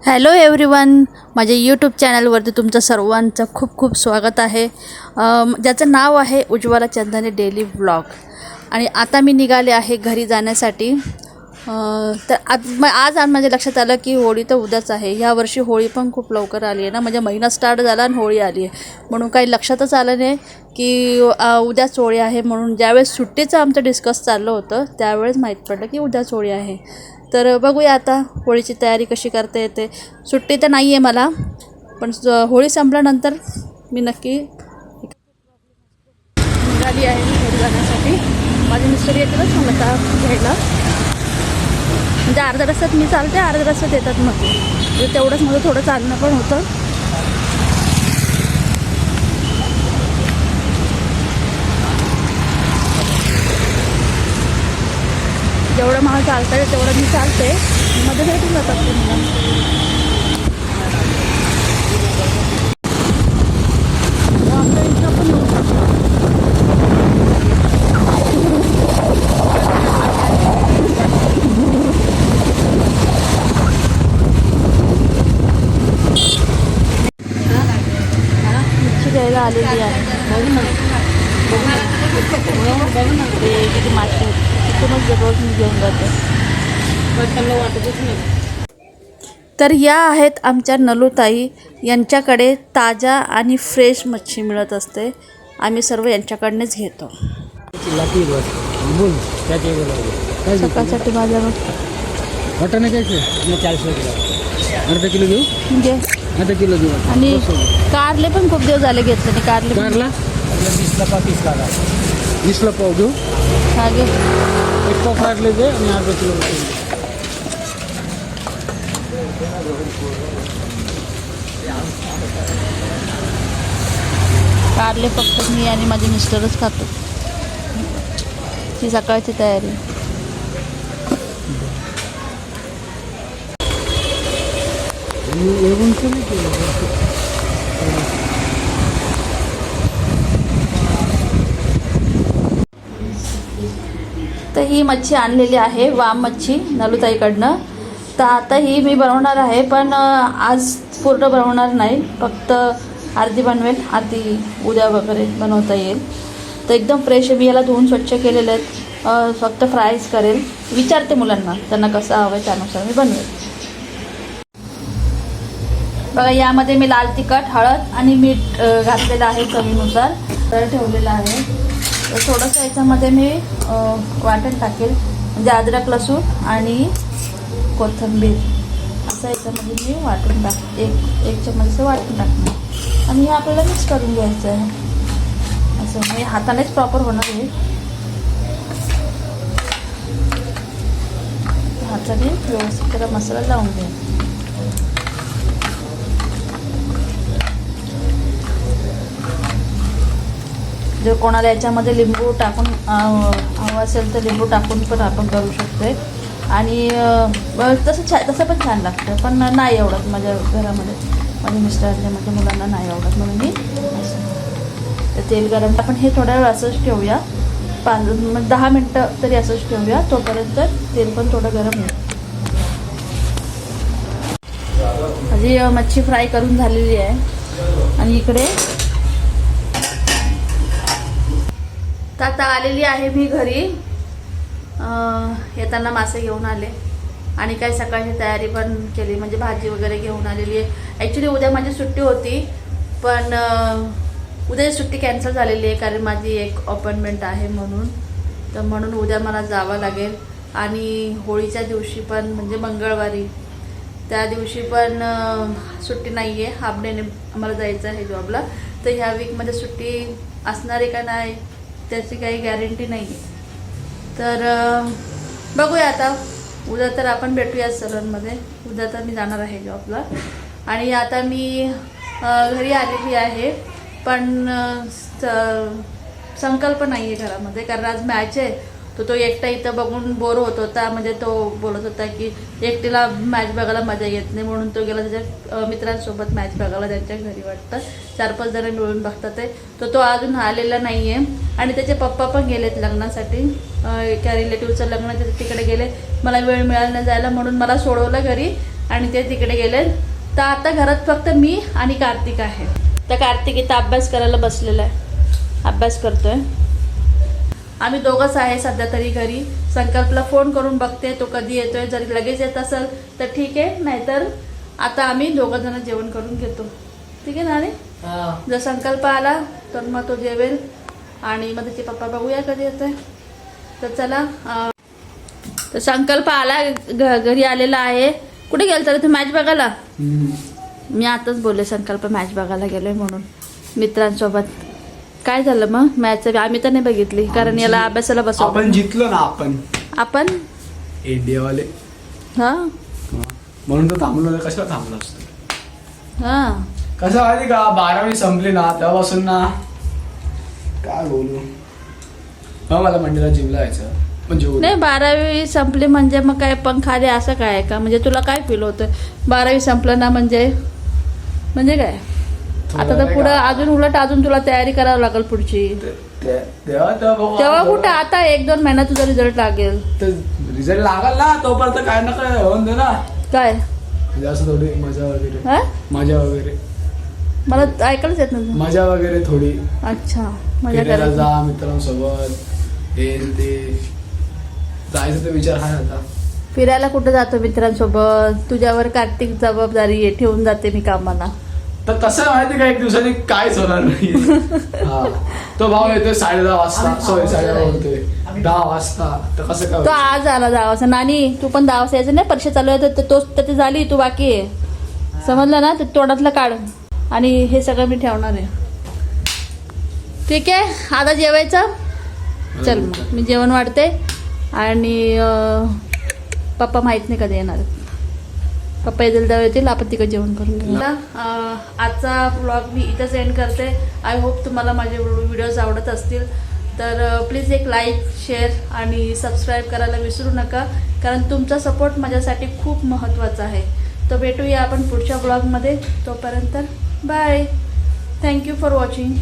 Hello everyone, माझ्या YouTube चॅनलवरती तुमचं सर्वांचं खूप खूप स्वागत आहे. ज्याचं नाव आहे उज्ज्वला चंदाने डेली व्लॉग. आणि आता मी निघाले आहे घरी जाण्यासाठी. तर आज माझ्या लक्षात आलं की होळी तर उद्याच आहे. ह्या वर्षी होळी पण खूप लवकर आली आहे ना, म्हणजे महिना स्टार्ट झाला आणि होळी आली आहे म्हणून काही लक्षातच आलं नाही की उद्याच होळी आहे. म्हणून ज्यावेळेस सुट्टीचं आमचं डिस्कस चाललं होतं त्यावेळेस माहीत पडलं की उद्याच होळी आहे. तर बघूया आता होळीची तयारी कशी करता येते. सुट्टी तर नाही आहे मला, पण होळी संपल्यानंतर मी नक्की निघाली आहे घरी जाण्यासाठी. माझे मिस्टर येतीलच मला आता घ्यायला. म्हणजे अर्ध्या रस्त्यात मी चालते, अर्ध्या रस्त्यात येतात मग. म्हणजे तेवढंच मला थोडं चालणं पण होतं. जेवढं मला चालतं आहे तेवढं मी चालते. मध्ये भेटून जातात ते मला. आमच्या इथं पण येऊ शकतो. मिरची घ्यायला आलेली आहे. बघू ना ते किती मासे तिथूनच रोज मी घेऊन जाते. वाटतच नाही. तर या आहेत आमच्या नलूताई. यांच्याकडे ताजा आणि फ्रेश मच्छी मिळत असते. आम्ही सर्व यांच्याकडनंच घेतो. सकाळसाठी बाजारात वाटाणे कैसे 40 किलो, अर्धा किलो घेऊ. म्हणजे अर्धा किलो घेऊ. आणि कारले पण खूप दिवस झाले घेतले नाही. कारले कारला 20ला पाव, 30ला 20ला पाव घेऊ. हा घे. एक पाव कारले दे आणि अर्धा किलो. कारले फक्त मी आणि माझे मिस्टरच खातो. ही सकाळची तयारी. तर ही मच्छी आणलेली आहे, वाम मच्छी नलूताईकडनं. तर आता ही मी बनवणार आहे, पण आज पूर्ण बनवणार नाही. फक्त अर्धी बनवेल, अर्धी उद्या वगैरे बनवता येईल. तर एकदम फ्रेश आहे. मी याला धुवून स्वच्छ केलेले आहेत. फक्त फ्रायच करेल. विचारते मुलांना त्यांना कसं हवं आहे त्यानुसार मी बनवेल. बघा, यामध्ये मी लाल तिखट, हळद आणि मीठ घातलेलं आहे चवीनुसार. तर ठेवलेलं आहे. तर थोडंसं याच्यामध्ये मी वाटण टाकेल, म्हणजे अद्रक, लसूण आणि कोथिंबीर असं याच्यामध्ये मी वाटून एक चम्मच असं वाटून टाकणार. आणि हे आपल्याला मिक्स करून घ्यायचं आहे. असं म्हणजे हातानेच प्रॉपर होणार आहे. हाताने व्यवस्थित त्याला मसाला लावून घ्यायचा. जर कोणाला याच्यामध्ये लिंबू टाकून हवं असेल तर लिंबू टाकून पण आपण करू शकतो. आणि तसं पण छान लागतं, पण नाही एवढत माझ्या घरामध्ये. माझ्या मिस्टरांच्या माझ्या मुलांना नाही आवडत म्हणून मी असं. तेल गरम आपण हे थोड्या वेळ असंच ठेवूया. 10 मिनटं तरी असंच ठेवूया. तोपर्यंत तेल पण थोडं गरम होईल. माझी मच्छी फ्राय करून झालेली आहे. आणि इकडे तर आता आलेली आहे मी घरी. येताना मासे घेऊन आले आणि काय सकाळची तयारी पण केली, म्हणजे भाजी वगैरे घेऊन आलेली आहे. ॲक्च्युली उद्या माझी सुट्टी होती, पण उद्या सुट्टी कॅन्सल झालेली आहे कारण माझी एक अपॉइंटमेंट आहे म्हणून. तर म्हणून उद्या मला जावं लागेल. आणि होळीच्या दिवशी पण, म्हणजे मंगळवारी, त्या दिवशी पण सुट्टी नाही आहे. हाफ डेने आम्हाला जायचं आहे जॉबला. तर ह्या वीकमध्ये सुट्टी असणार आहे का नाही त्याची काही गॅरंटी नाही आहे. तर बघूया आता. उद्या तर आपण भेटूया सलूनमध्ये. उद्या तर मी जाणार आहे जॉबला. आणि आता मी घरी आलेली आहे, पण संकल्प नाही आहे घरामध्ये, कारण आज मॅच आहे. तो एकटा इथं बघून बोर होत होता. म्हणजे तो बोलत होता की एकटीला मॅच बघायला मजा येत नाही, म्हणून तो गेला त्याच्या मित्रांसोबत मॅच बघायला. त्यांच्या घरी वाटतं 4-5 जण मिळून बघतात आहे. तो अजून आलेला नाही आहे. आणि त्याचे पप्पा पण गेलेत लग्नासाठी. एका रिलेटिव्हचं लग्न तिकडे गेले. मला वेळ मिळाला नाही जायला, म्हणून मला सोडवलं घरी. आणि ते तिकडे गेले. तर आता घरात फक्त मी आणि कार्तिक आहे. तर कार्तिक इथं अभ्यास करायला बसलेला आहे, अभ्यास करतोय. आम्ही दोघंच आहे सध्या तरी घरी. संकल्पला फोन करून बघते तो कधी येतोय. जर लगेच येत असेल तर ठीक आहे, नाहीतर आता आम्ही दोघं जण जेवण करून घेतो. ठीक आहे ना रे? जर संकल्प आला तर मग तो जेवेल आणि मग त्याचे पप्पा बघूया कधी येतोय. तर चला, तर संकल्प आला, घरी आलेला आहे. कुठे गेलता रे तू मॅच बघायला? मी आताच बोलले संकल्प मॅच बघायला गेलोय म्हणून मित्रांसोबत. काय झालं मग मॅच? आम्ही तर नाही बघितली कारण याला अभ्यासाला बसवलं. आपण जिंकलो ना. आपण इंडियावाले. हा म्हणून तर थांबलो नाही. कशाला थांबलो असतो? हा कसं माहिती का, 12वी संपली ना तेव्हापासून ना काय बोलू. मला मंडळाला जिमला यायचं म्हणजे नाही, 12वी संपली म्हणजे मग काय पंख आले असं काय आहे का? म्हणजे तुला काय फील होतं 12वी संपलं ना म्हणजे काय? आता तर पुढं अजून उलट अजून तुला तयारी करावी लागेल पुढची. तेव्हा कुठं, आता 1-2 महिन्यात तुझा रिझल्ट लागेल. रिझल्ट लागल ना, तोपर्यंत काय ना काय होऊन दे ना. काय म्हणजे असं थोडी मजा वगैरे. हा मजा वगैरे मला ऐकायलाच येत नाही. मजा वगैरे थोडी. अच्छा, मजा फिरायला करायची. जा मित्रांसोबत, हे ते जायचं तर विचार आहे आता. फिरायला कुठं जातो मित्रांसोबत? तुझ्यावर कार्तिक जबाबदारी आहे, ठेवून जाते मी कामाला. तर तसं माहिती का, एक दिवसाने काहीच होणार नाही. हा, तो भाऊ येतोय 10:30 वाजता. सॉरी 10:30 होतोय 10 वाजता. तर कसं तो काय आज आला 10 वाजता. नानी तू पण 10 वाजता यायचं नाही, परीक्षा चालू आहे तर तोच त्याची झाली, तू बाकी आहे. समजलं ना? ते तोंडातलं काढ आणि हे सगळं मी ठेवणार आहे. ठीक आहे, आता जेवायचं. चल मग मी जेवण वाढते आणि पप्पा माहीत नाही कधी येणार. पप्पा येतील तेव्हा येतील, आपण तिकडे जेवण करून घेऊ. आजचा व्लॉग मी इथंच एंड करते. आय होप तुम्हाला माझे व्हिडिओज आवडत असतील. तर प्लीज एक लाईक, शेअर आणि सबस्क्राईब करायला विसरू नका, कारण तुमचा सपोर्ट माझ्यासाठी खूप महत्त्वाचा आहे. तर भेटूया आपण पुढच्या ब्लॉगमध्ये. तोपर्यंत बाय. Thank you for watching.